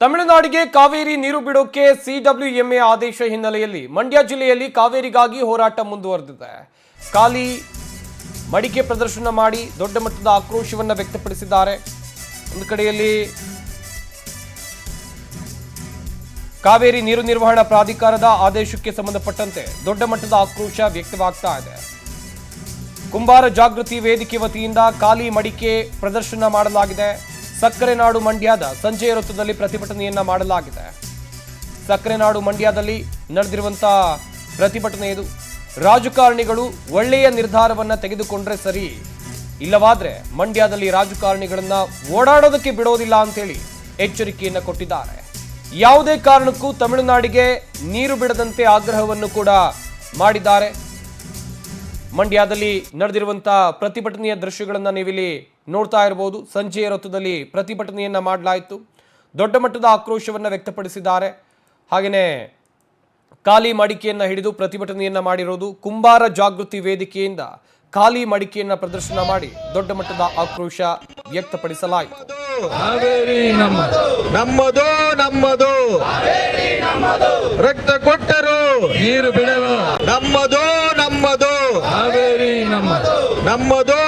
ತಮಿಳುನಾಡಿಗೆ ಕಾವೇರಿ ನೀರು ಬಿಡೋಕೆ ಸಿಡಬ್ಲ್ಯೂಎಂಎ ಆದೇಶ ಹಿನ್ನೆಲೆಯಲ್ಲಿ ಮಂಡ್ಯ ಜಿಲ್ಲೆಯಲ್ಲಿ ಕಾವೇರಿಗಾಗಿ ಹೋರಾಟ ಮುಂದುವರೆದಿದೆ. ಖಾಲಿ ಮಡಿಕೆ ಪ್ರದರ್ಶನ ಮಾಡಿ ದೊಡ್ಡ ಮಟ್ಟದ ಆಕ್ರೋಶವನ್ನು ವ್ಯಕ್ತಪಡಿಸಿದ್ದಾರೆ. ಒಂದು ಕಡೆಯಲ್ಲಿ ಕಾವೇರಿ ನೀರು ನಿರ್ವಹಣಾ ಪ್ರಾಧಿಕಾರದ ಆದೇಶಕ್ಕೆ ಸಂಬಂಧಪಟ್ಟಂತೆ ದೊಡ್ಡ ಮಟ್ಟದ ಆಕ್ರೋಶ ವ್ಯಕ್ತವಾಗ್ತಾ ಇದೆ. ಕುಂಬಾರ ಜಾಗೃತಿ ವೇದಿಕೆ ವತಿಯಿಂದ ಖಾಲಿ ಮಡಿಕೆ ಪ್ರದರ್ಶನ ಮಾಡಲಾಗಿದೆ. ಸಕ್ಕರೆ ನಾಡು ಮಂಡ್ಯದ ಸಂಜೆಯ ವೃತ್ತದಲ್ಲಿ ಪ್ರತಿಭಟನೆಯನ್ನ ಮಾಡಲಾಗಿದೆ. ಸಕ್ಕರೆ ನಾಡು ಮಂಡ್ಯದಲ್ಲಿ ನಡೆದಿರುವಂತಹ ಪ್ರತಿಭಟನೆ ಇದು. ರಾಜಕಾರಣಿಗಳು ಒಳ್ಳೆಯ ನಿರ್ಧಾರವನ್ನ ತೆಗೆದುಕೊಂಡ್ರೆ ಸರಿ, ಇಲ್ಲವಾದ್ರೆ ಮಂಡ್ಯದಲ್ಲಿ ರಾಜಕಾರಣಿಗಳನ್ನ ಓಡಾಡೋದಕ್ಕೆ ಬಿಡೋದಿಲ್ಲ ಅಂತೇಳಿ ಎಚ್ಚರಿಕೆಯನ್ನ ಕೊಟ್ಟಿದ್ದಾರೆ. ಯಾವುದೇ ಕಾರಣಕ್ಕೂ ತಮಿಳುನಾಡಿಗೆ ನೀರು ಬಿಡದಂತೆ ಆಗ್ರಹವನ್ನು ಕೂಡ ಮಾಡಿದ್ದಾರೆ. ಮಂಡ್ಯದಲ್ಲಿ ನಡೆದಿರುವಂತಹ ಪ್ರತಿಭಟನೆಯ ದೃಶ್ಯಗಳನ್ನು ನೀವಿಲ್ಲಿ ನೋಡ್ತಾ ಇರಬಹುದು. ಸಂಜೆಯ ವೃತ್ತದಲ್ಲಿ ಪ್ರತಿಭಟನೆಯನ್ನ ಮಾಡಲಾಯಿತು. ದೊಡ್ಡ ಮಟ್ಟದ ಆಕ್ರೋಶವನ್ನು ವ್ಯಕ್ತಪಡಿಸಿದ್ದಾರೆ. ಹಾಗೆಯೇ ಖಾಲಿ ಮಡಿಕೆಯನ್ನ ಹಿಡಿದು ಪ್ರತಿಭಟನೆಯನ್ನ ಮಾಡಿರೋದು. ಕುಂಬಾರ ಜಾಗೃತಿ ವೇದಿಕೆಯಿಂದ ಖಾಲಿ ಮಡಿಕೆಯನ್ನ ಪ್ರದರ್ಶನ ಮಾಡಿ ದೊಡ್ಡ ಮಟ್ಟದ ಆಕ್ರೋಶ ವ್ಯಕ್ತಪಡಿಸಲಾಯಿತು. ನಮ್ಮದು ನಮ್ಮದು ರಕ್ತ ಕೊಟ್ಟರು ನೀರು ಬಿಡಲು ನಮ್ಮದು ನಮ್ಮದು ನಮ್ಮದು